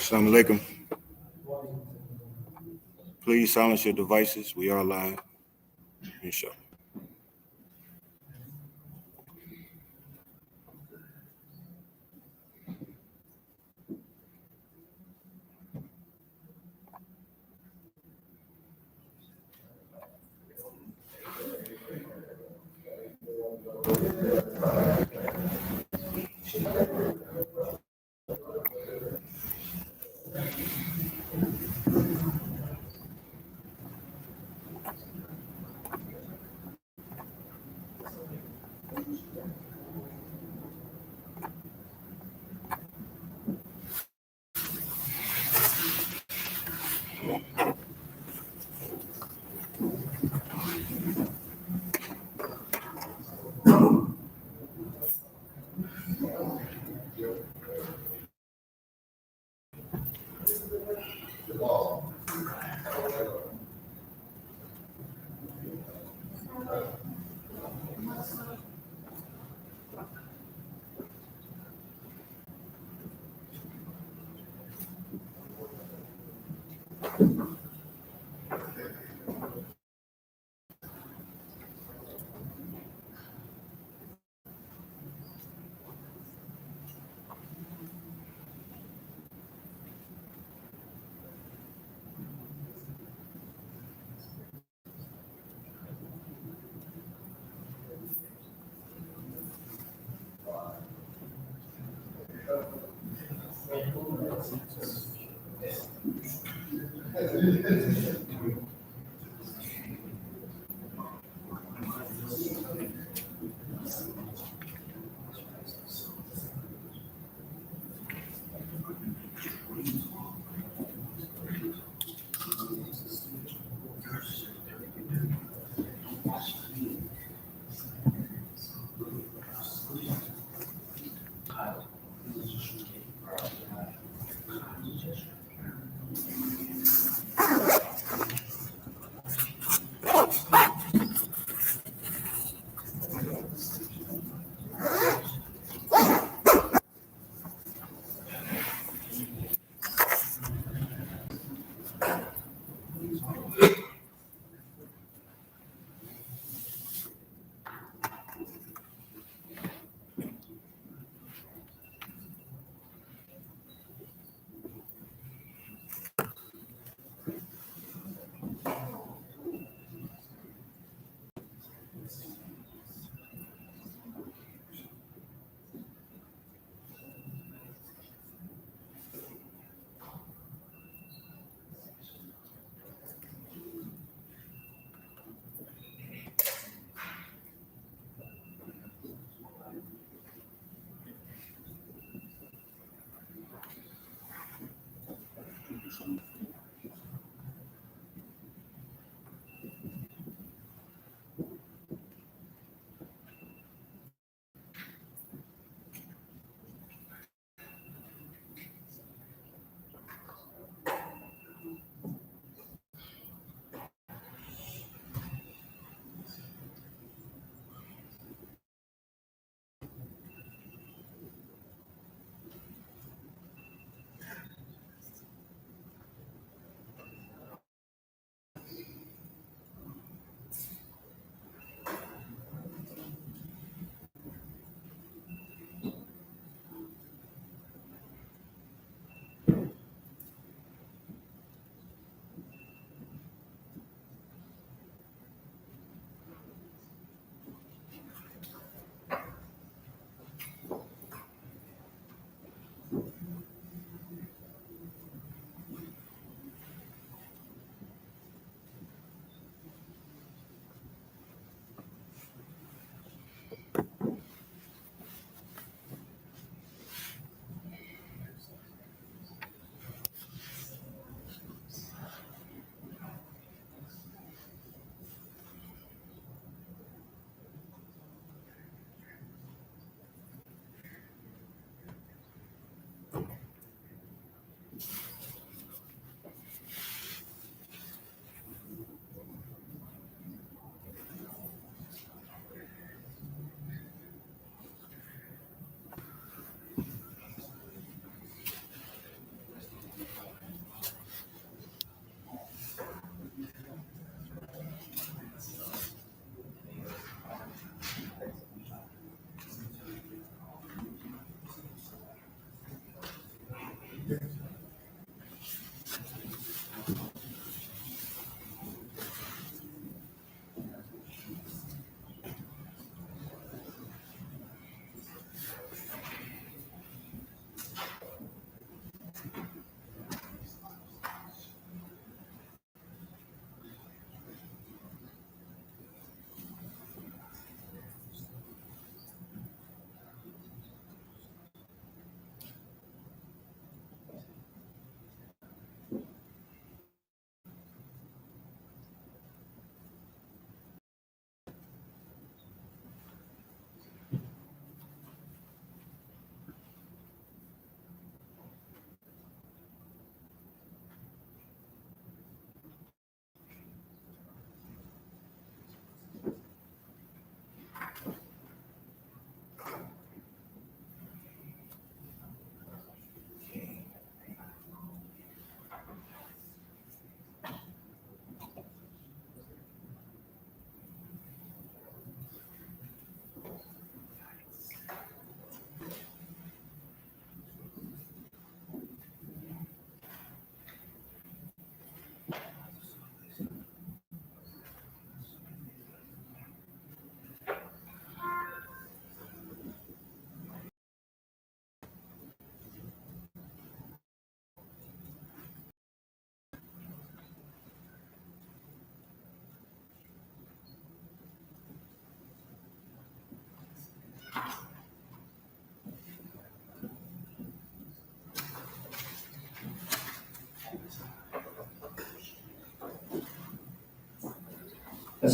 Assalamu alaikum. Please silence your devices. We are live. Inshallah.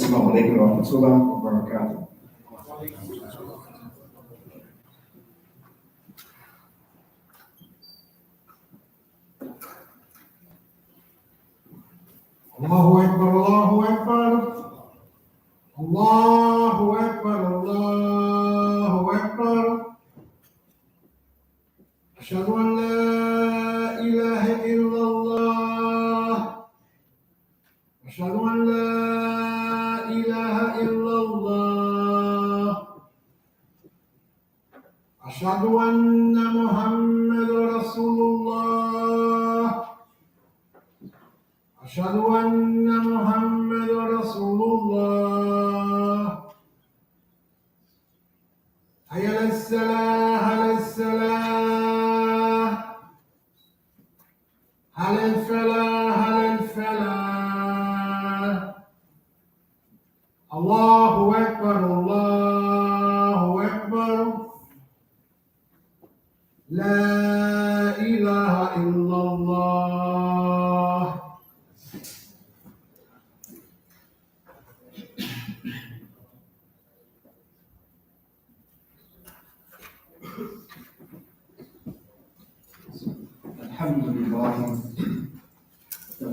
Assalamu alaikum wa rahmatullahi wa barakatuh. Allahu Akbar, Allahu Akbar. Allahu Akbar, Allahu Akbar. Ashhadu an la ilaha illallah. Ashhadu an la ilaha illallah. Ashhadu anna Muhammadur Rasulullah. أشهد أن محمد رسول الله. حي على الصلاة، على الصلاة، على الفلاح، على الفلاح. الله أكبر، الله أكبر. لا إله إلا الله.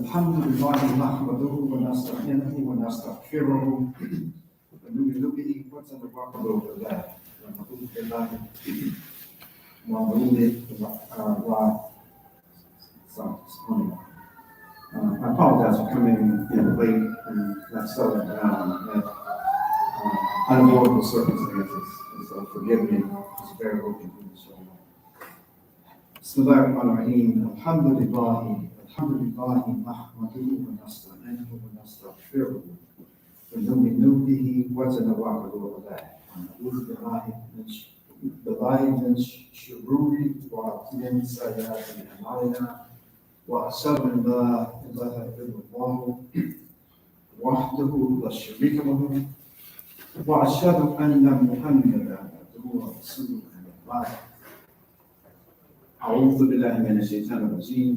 الحمد لله نحمده ونستعينه ونستغفره ونؤمن به ونتوكل عليه ونعوذ بالله I apologize for coming in late and not settling down at unavoidable circumstances, so forgive me. Just bear with me. Bismillahirrahmanirrahim. Alhamdulillah. الحمد لله نحمده ونستعينه ونستغفره ونؤمن به ونتوكل عليه ونعوذ بالله من شرور ومن سيئات أعمالنا وأشهد أن لا إله إلا الله وحده لا شريك له وأشهد أن محمدا عبده ورسوله أما بعد. أعوذ بالله من الشيطان الرجيم.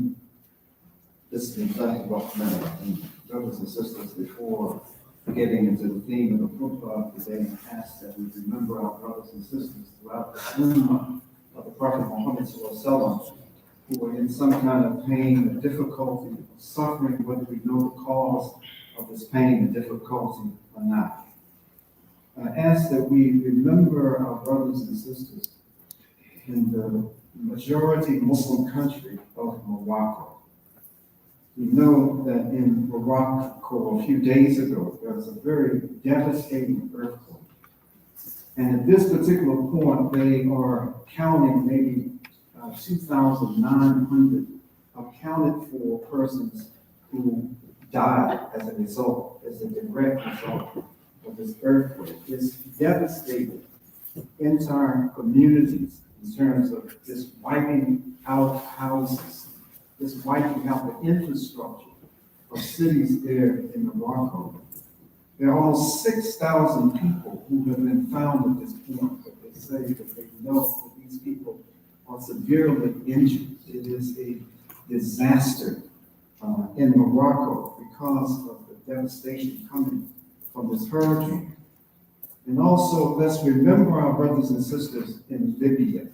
Bismillahirrahmanirrahim. Brothers and sisters, before getting into the theme of the Qur'an today, I ask that we remember our brothers and sisters throughout the Ummah of the Prophet Muhammad sallallahu who were in some kind of pain or difficulty or suffering, whether we know the cause of this pain and difficulty or not. I ask that we remember our brothers and sisters in the majority Muslim country of Morocco. We know that in Morocco a few days ago, there was a very devastating earthquake. And at this particular point, they are counting maybe 2,900 accounted for persons who died as a result, as a direct result of this earthquake. It's devastated entire communities in terms of just wiping out houses, just wiping out the infrastructure of cities there in Morocco. There are almost 6,000 people who have been found at this point, but they say that they know that these people are severely injured. It is a disaster in Morocco because of the devastation coming from this hurricane. And also, let's remember our brothers and sisters in Libya.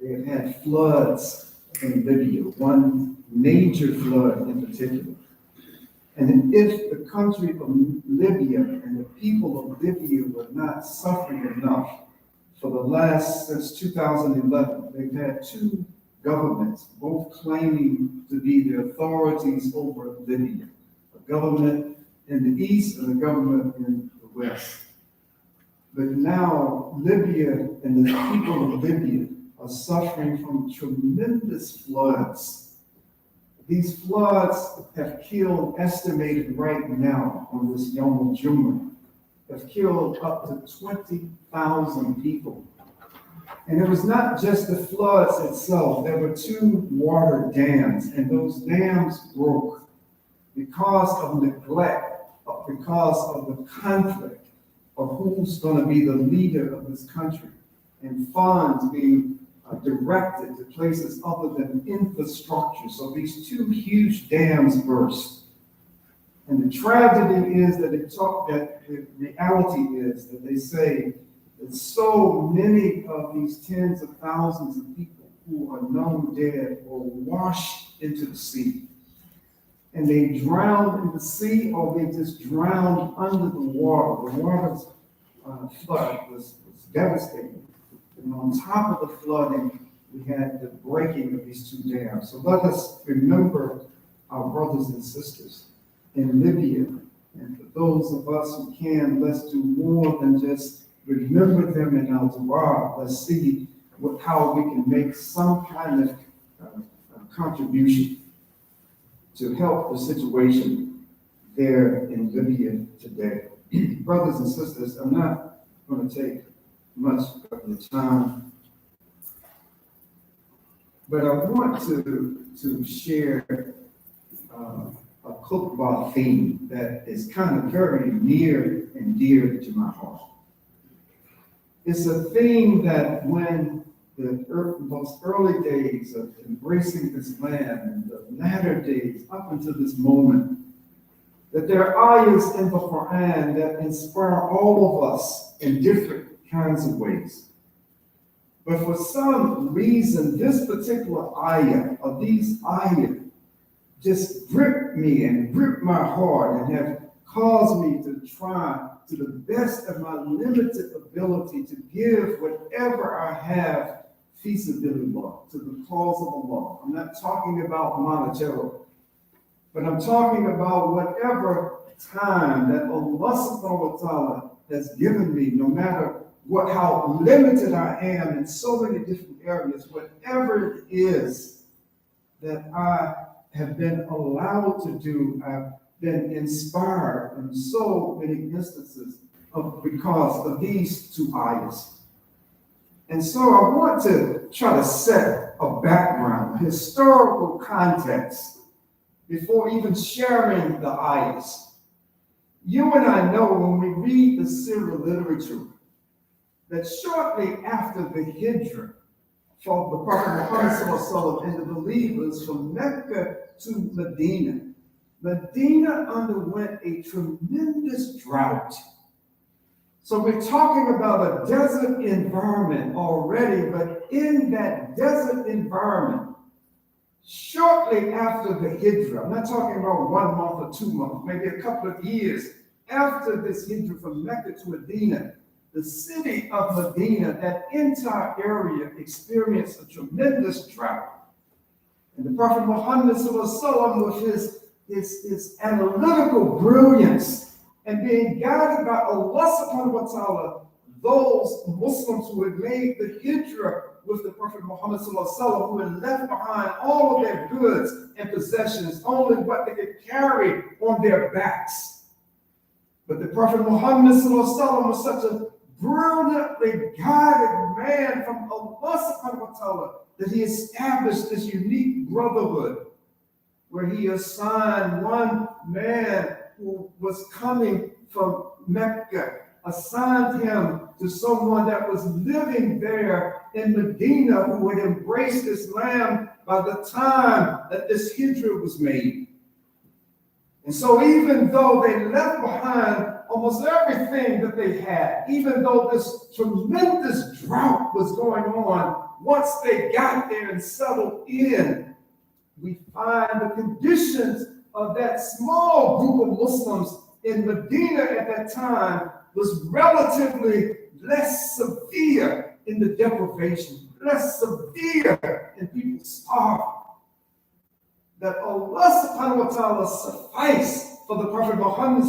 They have had floods in Libya, one major flood in particular. And if the country of Libya and the people of Libya were not suffering enough for the last, since 2011, they've had two governments, both claiming to be the authorities over Libya, a government in the east and a government in the west. But now Libya and the people of Libya are suffering from tremendous floods. These floods have killed, estimated right now on this Jumah, have killed up to 20,000 people. And it was not just the floods itself. There were two water dams, and those dams broke because of neglect, because of the conflict of who's going to be the leader of this country, and funds being directed to places other than infrastructure. So these two huge dams burst. And the tragedy is that the reality is that they say that so many of these tens of thousands of people who are known dead were washed into the sea. And they drowned in the sea, or they just drowned under the water. The water's flood was devastating. And on top of the flooding, we had the breaking of these two dams. So let us remember our brothers and sisters in Libya. And for those of us who can, let's do more than just remember them in our dua. Let's see how we can make some kind of contribution to help the situation there in Libya today. Brothers and sisters, I'm not going to take much of your time, but I want to share a Khutbah theme that is kind of very near and dear to my heart. It's a theme that when the most early days of embracing this land and the latter days up until this moment, that there are ayahs in the Qur'an that inspire all of us in different kinds of ways. But for some reason, this particular ayah, or these ayah, just gripped me and gripped my heart and have caused me to try to the best of my limited ability to give whatever I have fi sabilillah, to the cause of Allah. I'm not talking about monetarily, but I'm talking about whatever time that Allah subhanahu wa ta'ala has given me, no matter how limited I am in so many different areas, whatever it is that I have been allowed to do, I've been inspired in so many instances because of these two ayahs. And so I want to try to set a background, historical context, before even sharing the ayahs. You and I know when we read the Shari'a literature that shortly after the Hijrah from the Prophet Muhammad and the believers from Mecca to Medina, Medina underwent a tremendous drought. So we're talking about a desert environment already, but in that desert environment, shortly after the Hijrah, I'm not talking about 1 month or 2 months, maybe a couple of years after this Hijrah from Mecca to Medina, the city of Medina, that entire area experienced a tremendous drought. And the Prophet Muhammad with his analytical brilliance and being guided by Allah subhanahu wa ta'ala, those Muslims who had made the Hijrah with the Prophet Muhammad who had left behind all of their goods and possessions, only what they could carry on their backs. But the Prophet Muhammad was such a brilliantly guided man from Allah subhanahu wa ta'ala that he established this unique brotherhood where he assigned one man who was coming from Mecca, assigned him to someone that was living there in Medina who had embraced Islam by the time that this Hijrah was made. And so even though they left behind almost everything that they had, even though this tremendous drought was going on, once they got there and settled in, we find the conditions of that small group of Muslims in Medina at that time was relatively less severe in the deprivation, less severe in people starving. That Allah subhanahu wa ta'ala sufficed for the Prophet Muhammad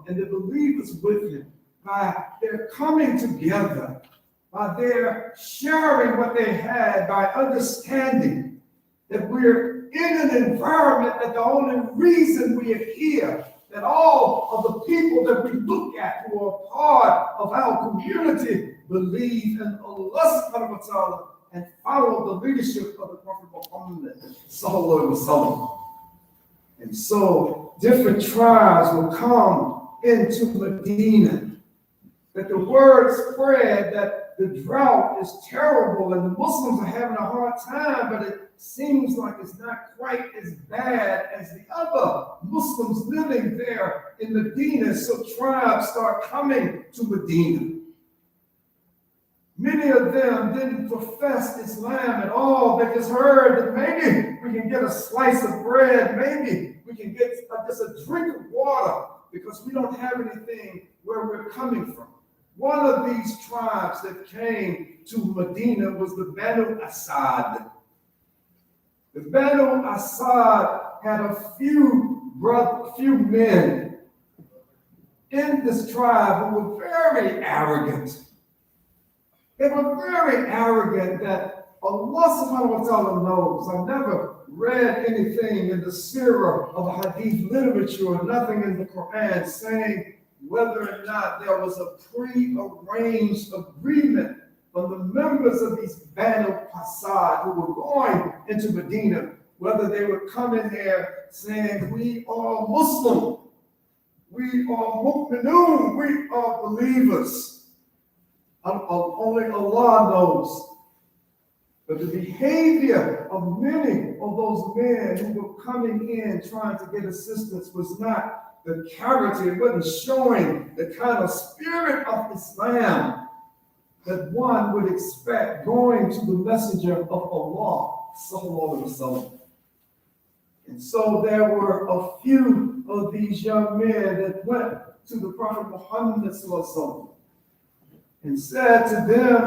and the believers with him by their coming together, by their sharing what they had, by understanding that we're in an environment that the only reason we are here, that all of the people that we look at who are part of our community believe in Allah subhanahu wa ta'ala and follow the leadership of the Prophet Muhammad sallallahu alaihi wasallam. And so different tribes will come into Medina. that the word spread that the drought is terrible and the Muslims are having a hard time, but it seems like it's not quite as bad as the other Muslims living there in Medina. So tribes start coming to Medina. Many of them didn't profess Islam at all. They just heard that maybe we can get a slice of bread, maybe we can get just a drink of water, because we don't have anything where we're coming from. One of these tribes that came to Medina was the Banu Asad. The Banu Asad had a few men in this tribe who were very arrogant. They were very arrogant that Allah subhanahu wa ta'ala knows. I've never read anything in the Sirah of Hadith literature or nothing in the Qur'an saying whether or not there was a pre-arranged agreement from the members of these Banu Asad who were going into Medina, whether they were coming there saying, we are Muslim, we are mu'minun, we are believers. Only Allah knows. But the behavior of many of those men who were coming in trying to get assistance was not the character. It wasn't showing the kind of spirit of Islam that one would expect going to the messenger of Allah, sallallahu alaihi wasallam. And so there were a few of these young men that went to the Prophet Muhammad sallallahu alaihi wasallam and said to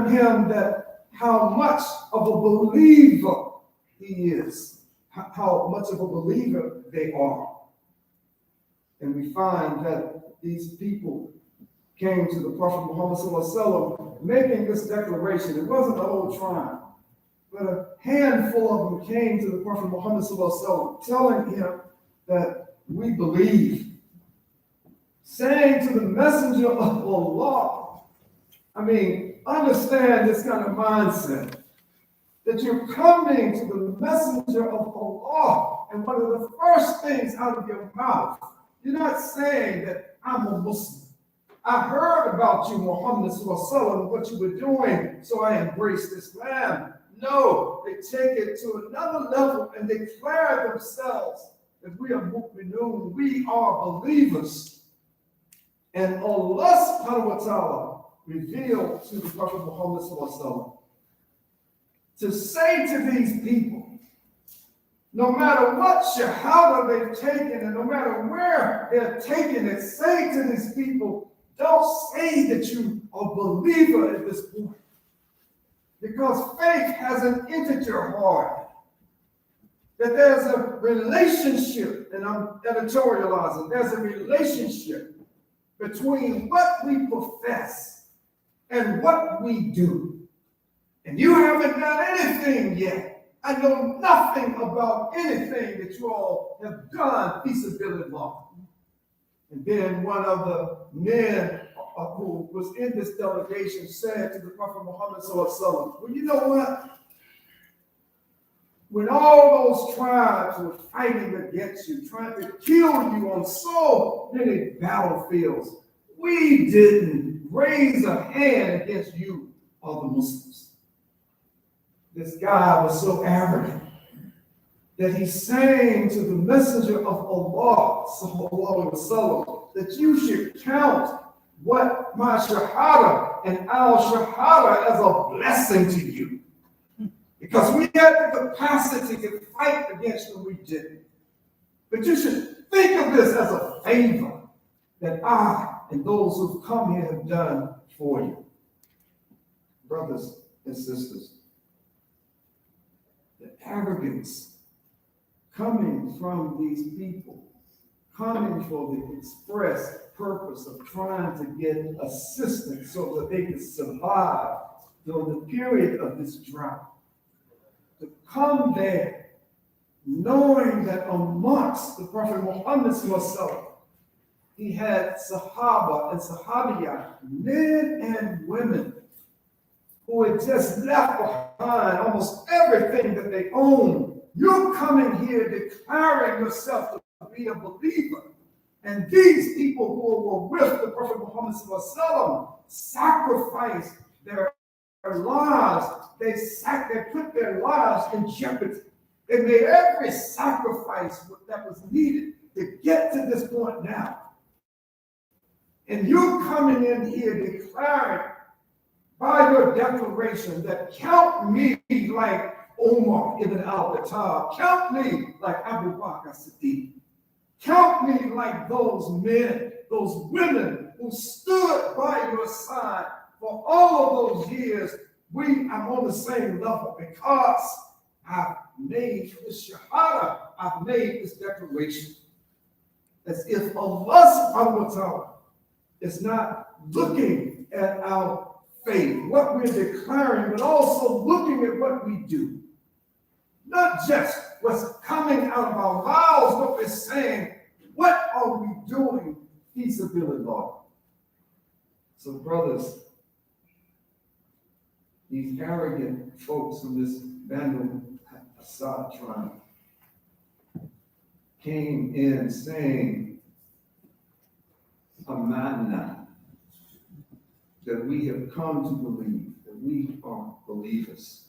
him that how much of a believer he is, how much of a believer they are. And we find that these people came to the Prophet Muhammad sallallahu alaihi wasallam making this declaration. It wasn't the whole tribe, but a handful of them came to the Prophet Muhammad sallallahu alaihi wasallam telling him that we believe, saying to the messenger of Allah, I mean, understand this kind of mindset, that you're coming to the messenger of Allah, and one of the first things out of your mouth, you're not saying that I'm a Muslim. I heard about you, Muhammad sallallahu alaihi wasallam, what you were doing, so I embraced Islam. No, they take it to another level and declare themselves that we are mu'minun, we are believers. And Allah subhanahu wa ta'ala revealed to the Prophet Muhammad sallallahu alaihi wasallam to say to these people, no matter what shahada they've taken and no matter where they're taking it, say to these people, don't say that you are a believer at this point, because faith hasn't entered your heart. That there's a relationship, and I'm editorializing, there's a relationship between what we profess and what we do. And you haven't done anything yet. I know nothing about anything that you all have done, peaceability. And then one of the men who was in this delegation said to the Prophet Muhammad sallallahu alaihi wasallam, well, you know what? When all those tribes were fighting against you, trying to kill you on so many battlefields, we didn't raise a hand against you, all the Muslims. This guy was so arrogant that he's saying to the messenger of Allah, sallallahu alaihi wasallam, that you should count what my shahada and our shahada as a blessing to you. Because we had the capacity to fight against them, we didn't. But you should think of this as a favor that I and those who've come here have done for you. Brothers and sisters, the arrogance coming from these people, coming for the express purpose of trying to get assistance so that they can survive during the period of this drought. To come there knowing that amongst the Prophet Muhammad sallallahu, he had Sahaba and Sahabiyah, men and women, who had just left behind almost everything that they owned. You're coming here declaring yourself to be a believer. And these people who were with the Prophet Muhammad sacrificed their lives. They put their lives in jeopardy. They made every sacrifice that was needed to get to this point now. And you're coming in here declaring by your declaration that count me like Omar ibn al-Khattab, count me like Abu Bakr Siddiq, count me like those men, those women who stood by your side for all of those years. I'm on the same level because I've made this shahada, I've made this declaration. As if Allah subhanahu wa ta'ala is not looking at our faith, what we're declaring, but also looking at what we do. Not just what's coming out of our mouths, what we're saying, what are we doing feasibly, Lord? So, brothers, these arrogant folks from this Banu Assad tribe came in saying, Amanna, that we have come to believe, that we are believers.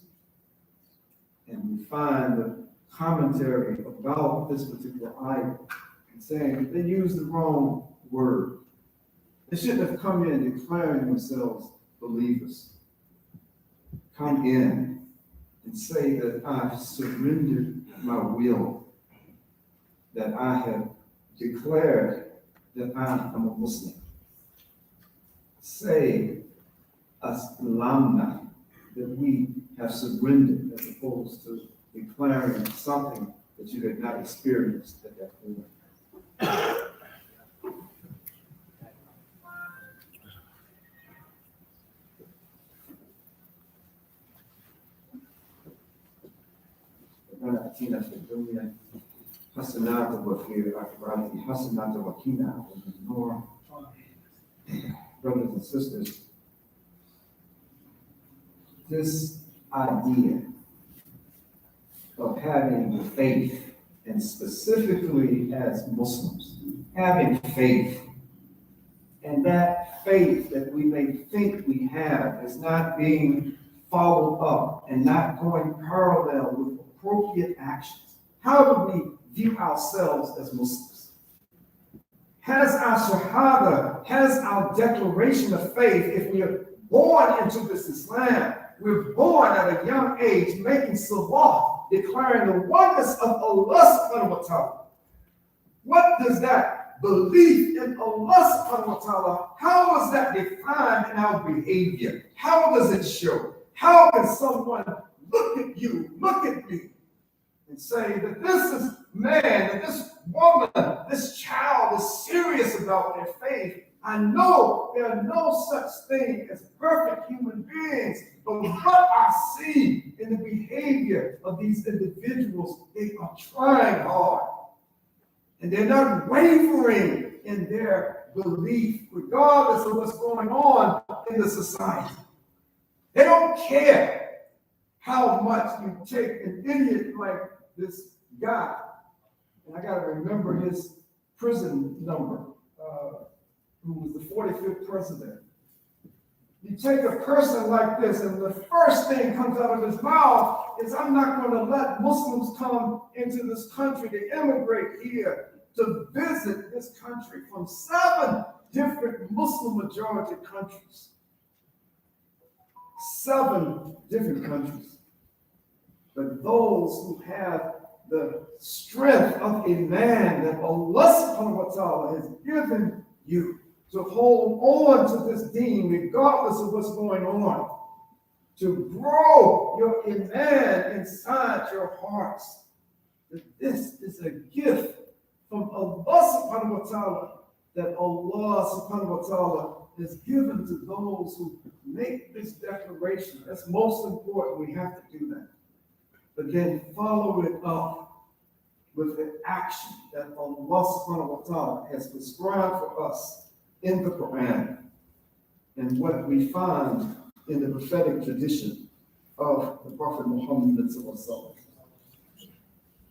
And we find the commentary about this particular ayah saying they used the wrong word. They shouldn't have come in declaring themselves believers. Come in and say that I've surrendered my will, that I have declared that I am a Muslim. Say, Aslamna, that we have surrendered, as opposed to declaring something that you had not experienced at that point. آتنا في الدنيا حسنات وفي الآخرة حسنات وقنا عذاب النار. Brothers and sisters, this idea of having faith, and specifically as Muslims, having faith, and that faith that we may think we have is not being followed up and not going parallel with appropriate actions. How do we view ourselves as Muslims? Has our shahada, has our declaration of faith, if we are born into this Islam, we're born at a young age making salat, declaring the oneness of Allah subhanahu wa ta'ala. What does that belief in Allah subhanahu wa ta'ala, how is that defined in our behavior? How does it show? How can someone look at you, look at me, and say that this is man, that this woman, this child is serious about their faith? I know there are no such thing as perfect human beings, but what I see in the behavior of these individuals, they are trying hard. And they're not wavering in their belief, regardless of what's going on in the society. They don't care how much you take an idiot like this guy. And I got to remember his prison number, who was the 45th president. You take a person like this, and the first thing comes out of his mouth is, I'm not going to let Muslims come into this country to immigrate here, to visit this country from 7 different Muslim majority countries. 7 different countries. But those who have the strength of a man that Allah subhanahu wa ta'ala has given you to hold on to this deen regardless of what's going on, to grow your iman inside your hearts, that this is a gift from Allah subhanahu wa ta'ala, that Allah subhanahu wa ta'ala has given to those who make this declaration. That's most important. We have to do that. But then follow it up with the action that Allah subhanahu wa ta'ala has prescribed for us in the Qur'an, and what we find in the prophetic tradition of the Prophet Muhammad sallallahu alaihi wasallam.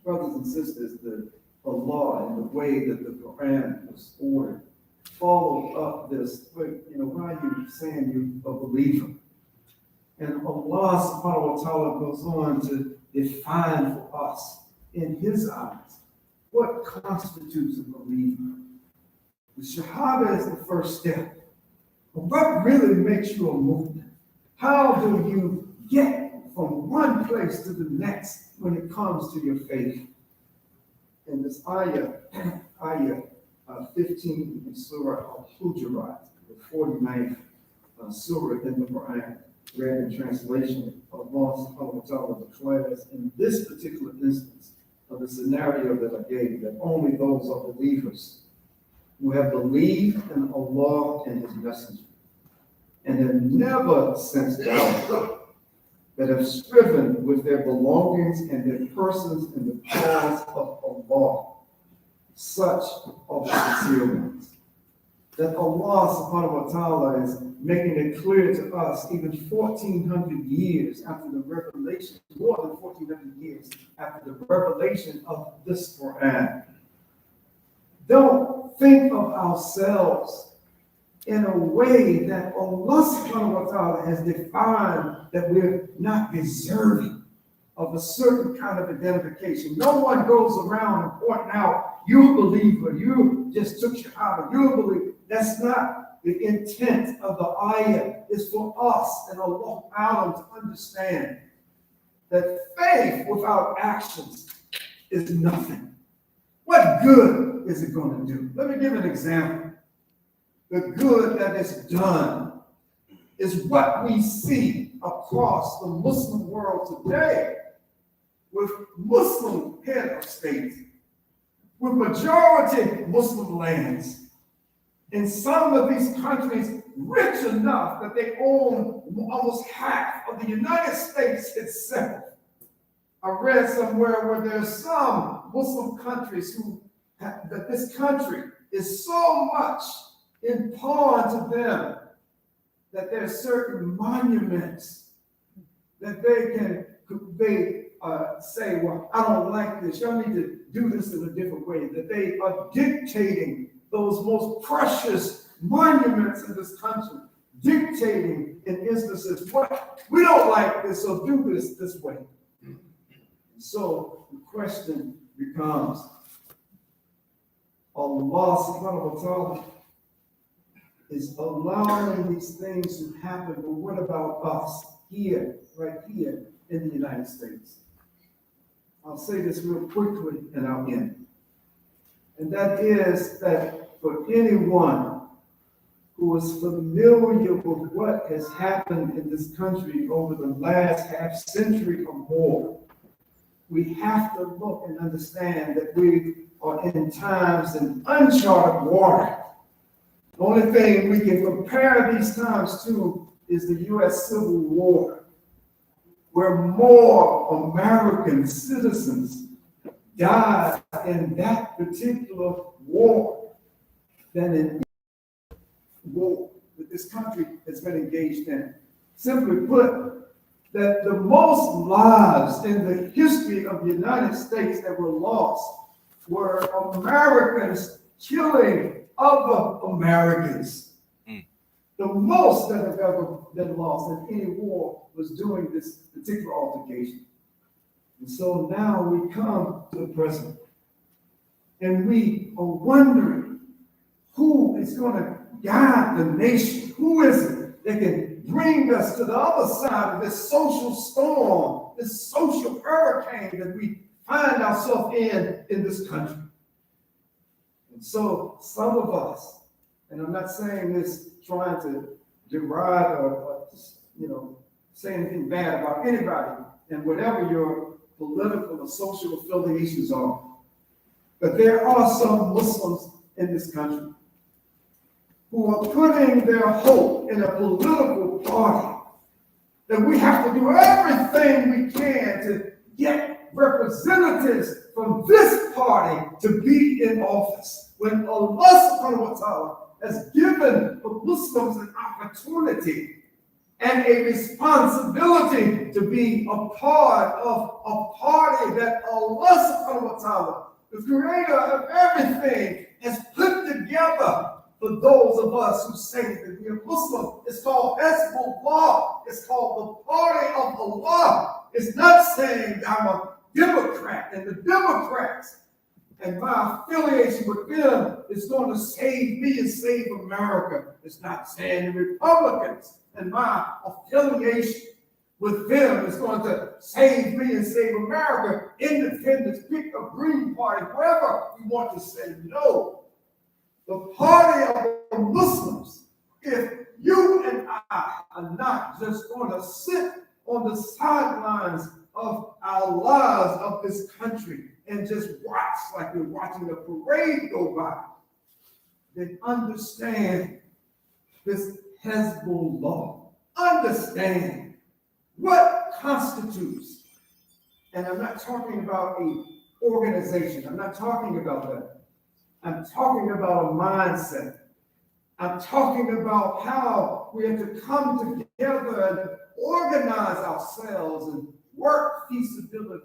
Brothers and sisters, the Allah and the way that the Qur'an was ordered, follow up this, why are you saying you're a believer? And Allah subhanahu wa ta'ala goes on to define for us, in his eyes, what constitutes a believer. The Shahada is the first step. But what really makes you a Muslim? How do you get from one place to the next when it comes to your faith? In this ayah 15 in Surah Al-Hujurat, the 49th surah in the Qur'an, read in translation, Allah subhanahu wa ta'ala declares in this particular instance of the scenario that I gave, that only those are believers who have believed in Allah and his messenger, and have never sensed doubt, that have striven with their belongings and their persons in the cause of Allah. Such are the sincere ones. That Allah subhanahu wa ta'ala is making it clear to us, even 1,400 years after the revelation, more than 1,400 years after the revelation of this Qur'an. Don't think of ourselves in a way that Allah subhanahu wa ta'ala has defined that we're not deserving of a certain kind of identification. No one goes around and pointing out, you're a believer, you just took Shahada, you're a believer. That's not the intent of the ayah. It's for us and Allah to understand that faith without actions is nothing. What good is it going to do? Let me give an example. The good that is done is what we see across the Muslim world today, with Muslim head of state, with majority Muslim lands. In some of these countries, rich enough that they own almost half of the United States itself. I read somewhere where there's some Muslim countries that this country is so much in pawn to them that there are certain monuments that they say, well, I don't like this. Y'all need to do this in a different way. That they are dictating those most precious monuments in this country, dictating in instances, what we don't like this, so do this way. So the question becomes, Allah subhanahu wa ta'ala is allowing these things to happen, but what about us here, right here in the United States? I'll say this real quickly and I'll end. And that is that for anyone who is familiar with what has happened in this country over the last half century or more, we have to look and understand that we are in times in uncharted water. The only thing we can compare these times to is the U.S. Civil War, where more American citizens died in that particular war than in war that this country has been engaged in. Simply put, that the most lives in the history of the United States that were lost were Americans killing other Americans. The most that have ever been lost in any war was during this particular altercation. And so now we come to the present, and we are wondering who is going to guide the nation. Who is it that can bring us to the other side of this social storm, this social hurricane that we find ourselves in this country? And so some of us, and I'm not saying this trying to deride or say anything bad about anybody and whatever your political or social affiliations are, but there are some Muslims in this country who are putting their hope in a political party, that we have to do everything we can to get representatives from this party to be in office, when Allah subhanahu wa ta'ala has given the Muslims an opportunity and a responsibility to be a part of a party that Allah subhanahu wa ta'ala the creator of everything, has put together for those of us who say that we are Muslim. It's called Hezbollah. It's called the Party of Allah. It's not saying I'm a Democrat, and the Democrats and my affiliation with them is going to save me and save America. It's not saying the Republicans and my affiliation with them is going to save me and save America. Independents, pick a Green Party, wherever we want to say. No. The party of the Muslims, if you and I are not just going to sit on the sidelines of our lives of this country and just watch like we're watching a parade go by, then understand this Hezbollah. Understand what constitutes, and I'm not talking about an organization. I'm not talking about that. I'm talking about a mindset. I'm talking about how we have to come together and organize ourselves and work feasibility.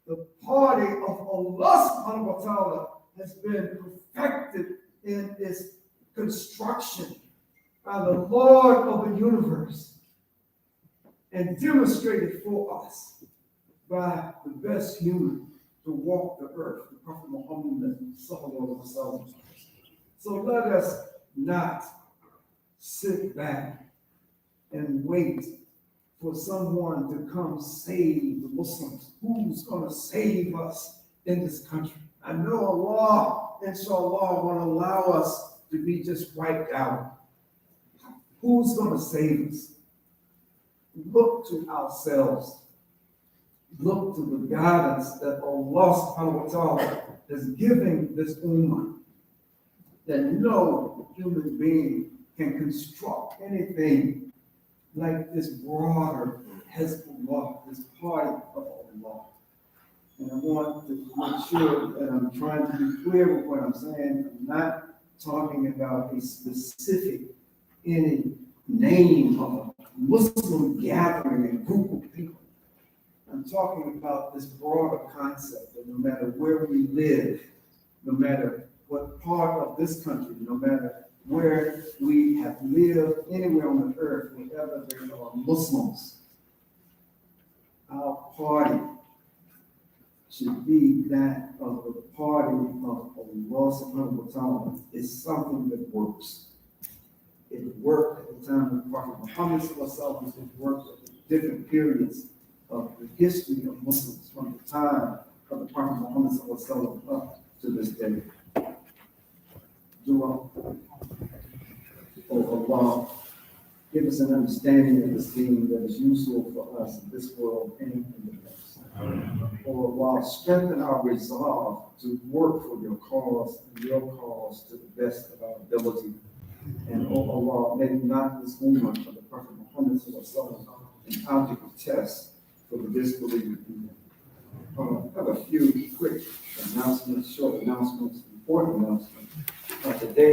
The party of Allah subhanahu wa ta'ala has been perfected in its construction by the Lord of the universe and demonstrated for us by the best human to walk the earth, the Prophet Muhammad sallallahu alaihi wasallam. So let us not sit back and wait for someone to come save the Muslims. Who's going to save us in this country? I know Allah, inshallah, will allow us to be just wiped out. Who's going to save us? Look to ourselves. Look to the guidance that Allah subhanahu wa ta'ala is giving this ummah, that no human being can construct anything like this broader Hezbollah, this party of Allah. And I want to make sure that I'm trying to be clear with what I'm saying. I'm not talking about a specific, any name of a Muslim gathering and group of people. I'm talking about this broader concept that no matter where we live, no matter what part of this country, no matter where we have lived anywhere on the earth, wherever there are Muslims, our party should be that of the party of Allah subhanahu wa ta'ala. It's something that works. It worked at the time of Prophet Muhammad sallallahu alaihi wasallam. It worked at different periods of the history of Muslims from the time of the Prophet Muhammad sallallahu alaihi wasallam up to this day. Jumah. Oh Allah, give us an understanding of this theme that is useful for us in this world and in the next. Oh Allah, strengthen our resolve to work for your cause and your cause to the best of our ability. And oh Allah, make not this movement of the Prophet Muhammad an object of test for the disbelieving people. I have a few quick announcements, short announcements, important announcements. Today